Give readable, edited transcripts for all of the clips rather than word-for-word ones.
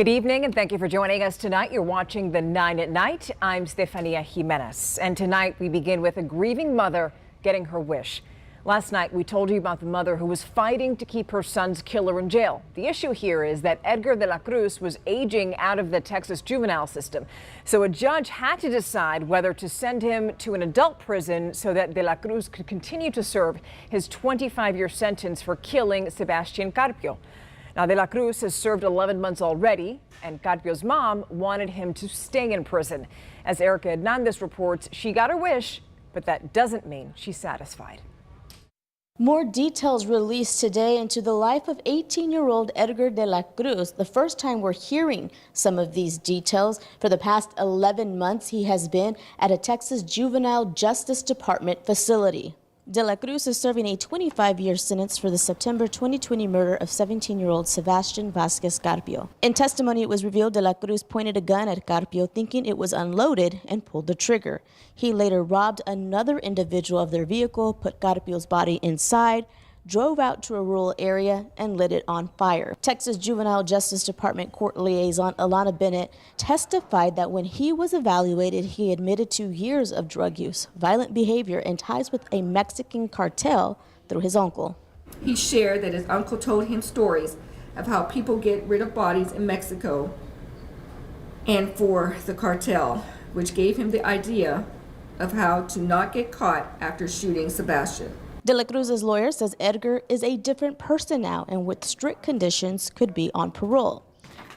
Good evening and thank you for joining us tonight. You're watching the 9 at Night. I'm Stefania Jimenez, and tonight we begin with a grieving mother getting her wish. Last night we told you about the mother who was fighting to keep her son's killer in jail. The issue here is that Edgar de la Cruz was aging out of the Texas juvenile system, so a judge had to decide whether to send him to an adult prison so that de la Cruz could continue to serve his 25-year sentence for killing Sebastian Carpio. Now, de la Cruz has served 11 months already, and Carpio's mom wanted him to stay in prison. As Erica Hernandez reports, she got her wish, but that doesn't mean she's satisfied. More details released today into the life of 18-year-old Edgar de la Cruz. The first time we're hearing some of these details. For the past 11 months, he has been at a Texas Juvenile Justice Department facility. De la Cruz is serving a 25-year sentence for the September 2020 murder of 17-year-old Sebastian Vasquez Carpio. In testimony, it was revealed de la Cruz pointed a gun at Carpio thinking it was unloaded and pulled the trigger. He later robbed another individual of their vehicle, put Carpio's body inside, drove out to a rural area and lit it on fire. Texas Juvenile Justice Department Court Liaison Alana Bennett testified that when he was evaluated, he admitted to years of drug use, violent behavior, and ties with a Mexican cartel through his uncle. He shared that his uncle told him stories of how people get rid of bodies in Mexico and for the cartel, which gave him the idea of how to not get caught after shooting Sebastian. De la Cruz's lawyer says Edgar is a different person now and with strict conditions could be on parole.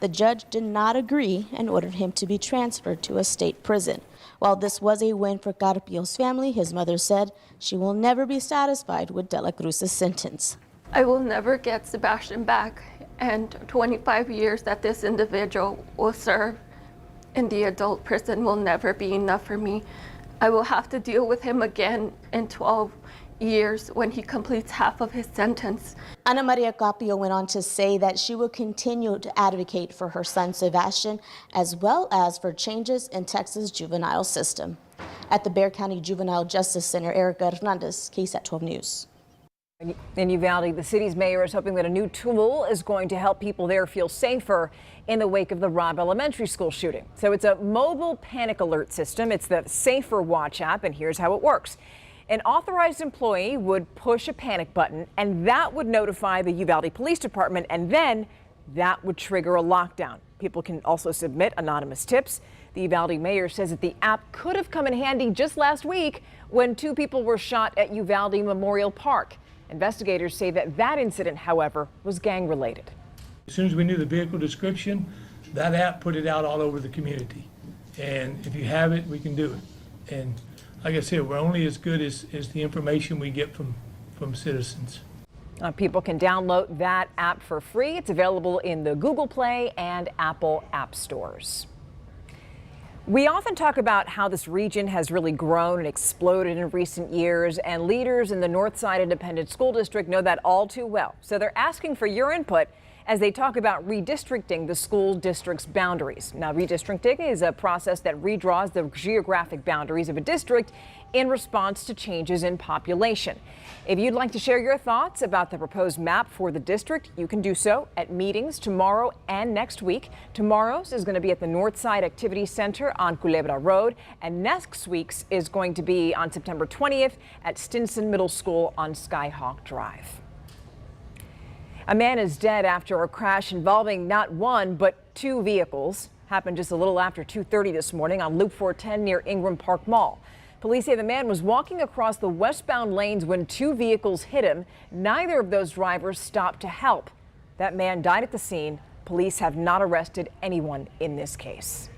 The judge did not agree and ordered him to be transferred to a state prison. While this was a win for Carpio's family, his mother said she will never be satisfied with de la Cruz's sentence. I will never get Sebastian back, and 25 years that this individual will serve in the adult prison will never be enough for me. I will have to deal with him again in 12 years when he completes half of his sentence. Ana Maria Carpio went on to say that she will continue to advocate for her son Sebastian as well as for changes in Texas juvenile system. At the Bexar County Juvenile Justice Center, Erica Hernandez, KSAT 12 News. In Uvalde, the city's mayor is hoping that a new tool is going to help people there feel safer in the wake of the Robb Elementary School shooting. So it's a mobile panic alert system. It's the Safer Watch app, and here's how it works. An authorized employee would push a panic button, and that would notify the Uvalde Police Department, and then that would trigger a lockdown. People can also submit anonymous tips. The Uvalde mayor says that the app could have come in handy just last week when 2 people were shot at Uvalde Memorial Park. Investigators say that that incident, however, was gang-related. As soon as we knew the vehicle description, that app put it out all over the community. And if you have it, we can do it. And like I said, we're only as good as the information we get from citizens. People can download that app for free. It's available in the Google Play and Apple app stores. We often talk about how this region has really grown and exploded in recent years, and leaders in the Northside Independent School District know that all too well. So they're asking for your input as they talk about redistricting the school district's boundaries. Now, redistricting is a process that redraws the geographic boundaries of a district in response to changes in population. If you'd like to share your thoughts about the proposed map for the district, you can do so at meetings tomorrow and next week. Tomorrow's is going to be at the Northside Activity Center on Culebra Road, and next week's is going to be on September 20th at Stinson Middle School on Skyhawk Drive. A man is dead after a crash involving not one, but 2 vehicles. Happened just a little after 2:30 this morning on Loop 410 near Ingram Park Mall. Police say the man was walking across the westbound lanes when 2 vehicles hit him. Neither of those drivers stopped to help. That man died at the scene. Police have not arrested anyone in this case.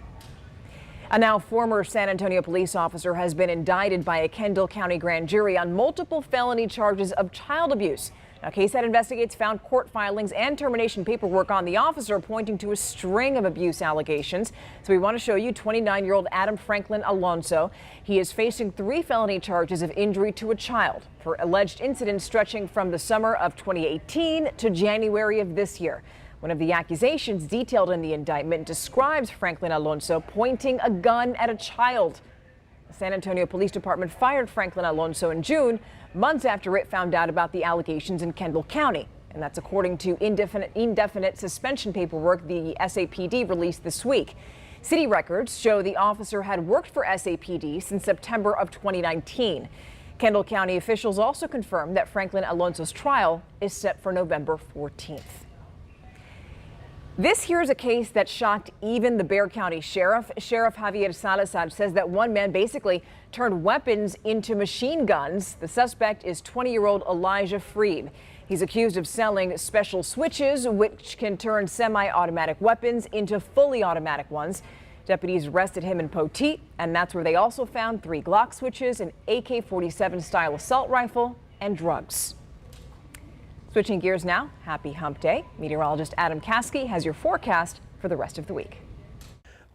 A now former San Antonio police officer has been indicted by a Kendall County grand jury on multiple felony charges of child abuse. Now, KSAT Investigates found court filings and termination paperwork on the officer pointing to a string of abuse allegations. So we want to show you 29-year-old Adam Franklin Alonso. He is facing 3 felony charges of injury to a child for alleged incidents stretching from the summer of 2018 to January of this year. One of the accusations detailed in the indictment describes Franklin Alonso pointing a gun at a child. The San Antonio Police Department fired Franklin Alonso in June, months after it found out about the allegations in Kendall County. and that's according to indefinite suspension paperwork the SAPD released this week. City records show the officer had worked for SAPD since September of 2019. Kendall County officials also confirmed that Franklin Alonso's trial is set for November 14th. This here is a case that shocked even the Bexar County Sheriff. Sheriff Javier Salazar says that one man basically turned weapons into machine guns. The suspect is 20-year-old Elijah Freed. He's accused of selling special switches, which can turn semi-automatic weapons into fully automatic ones. Deputies arrested him in Poteet, and that's where they also found 3 Glock switches, an AK-47 style assault rifle, and drugs. Switching gears now, happy hump day. Meteorologist Adam Caskey has your forecast for the rest of the week.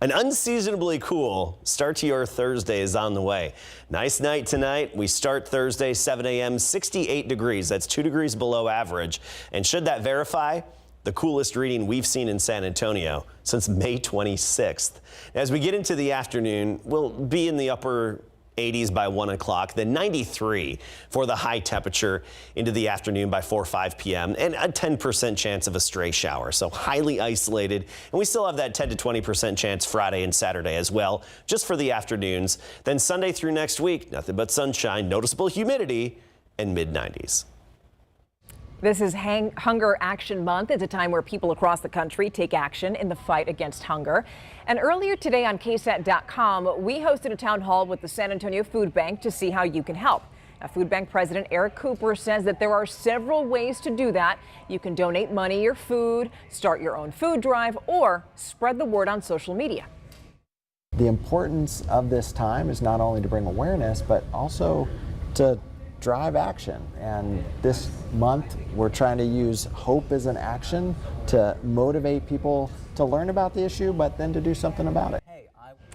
An unseasonably cool start to your Thursday is on the way. Nice night tonight. We start Thursday, 7 a.m., 68 degrees. That's 2 degrees below average. And should that verify, the coolest reading we've seen in San Antonio since May 26th. As we get into the afternoon, we'll be in the upper 80s by 1 o'clock, then 93 for the high temperature into the afternoon by 4 or 5 p.m. and a 10% chance of a stray shower. So highly isolated. And we still have that 10 to 20% chance Friday and Saturday as well, just for the afternoons. Then Sunday through next week, nothing but sunshine, noticeable humidity, and mid-90s. This is Hunger Action Month. It's a time where people across the country take action in the fight against hunger. And earlier today on KSAT.com, we hosted a town hall with the San Antonio Food Bank to see how you can help. Now, Food Bank President Eric Cooper says that there are several ways to do that. You can donate money or food, start your own food drive, or spread the word on social media. The importance of this time is not only to bring awareness, but also to drive action. And this month, we're trying to use hope as an action to motivate people to learn about the issue, but then to do something about it.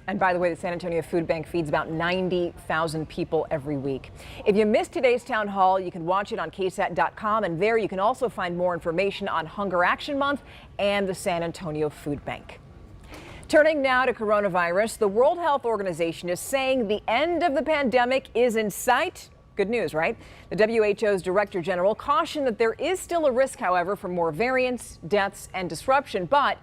And by the way, the San Antonio Food Bank feeds about 90,000 people every week. If you missed today's town hall, you can watch it on KSAT.com, and there you can also find more information on Hunger Action Month and the San Antonio Food Bank. Turning now to coronavirus, the World Health Organization is saying the end of the pandemic is in sight. Good news, right? The WHO's Director General cautioned that there is still a risk, however, for more variants, deaths, and disruption, but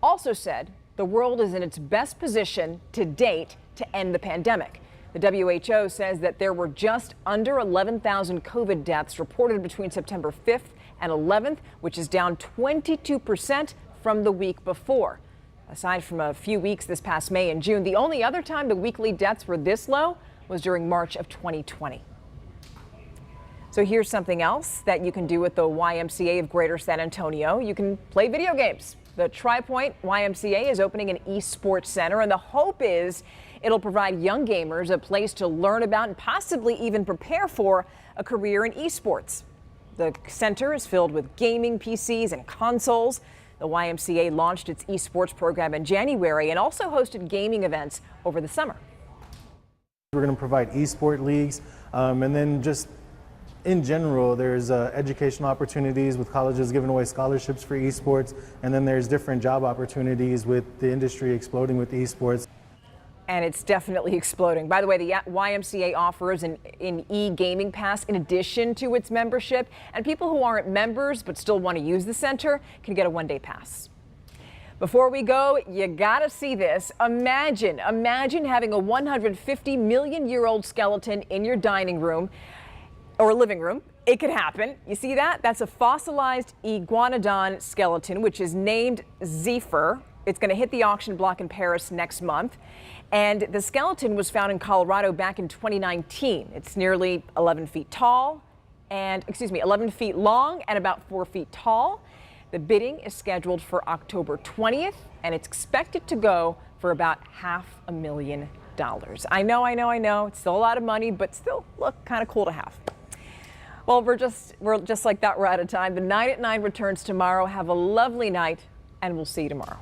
also said the world is in its best position to date to end the pandemic. The WHO says that there were just under 11,000 COVID deaths reported between September 5th and 11th, which is down 22% from the week before. Aside from a few weeks this past May and June, the only other time the weekly deaths were this low was during March of 2020. So here's something else that you can do with the YMCA of Greater San Antonio. You can play video games. The Tri-Point YMCA is opening an esports center, and the hope is it'll provide young gamers a place to learn about and possibly even prepare for a career in esports. The center is filled with gaming PCs and consoles. The YMCA launched its esports program in January and also hosted gaming events over the summer. We're going to provide esport leagues, and then just in general, there's educational opportunities with colleges giving away scholarships for esports, and then there's different job opportunities with the industry exploding with esports. And it's definitely exploding. By the way, the YMCA offers an e-gaming pass in addition to its membership, and people who aren't members but still want to use the center can get a one-day pass. Before we go, you gotta see this. Imagine having a 150 million year old skeleton in your dining room or living room. It could happen. You see that? That's a fossilized iguanodon skeleton, which is named Zephyr. It's going to hit the auction block in Paris next month. And the skeleton was found in Colorado back in 2019. It's nearly 11 feet tall and, 11 feet long and about 4 feet tall. The bidding is scheduled for October 20th, and it's expected to go for about $500,000. I know. It's still a lot of money, but still look kind of cool to have. Well, we're just like that. We're out of time. The 9 at 9 returns tomorrow. Have a lovely night, and we'll see you tomorrow.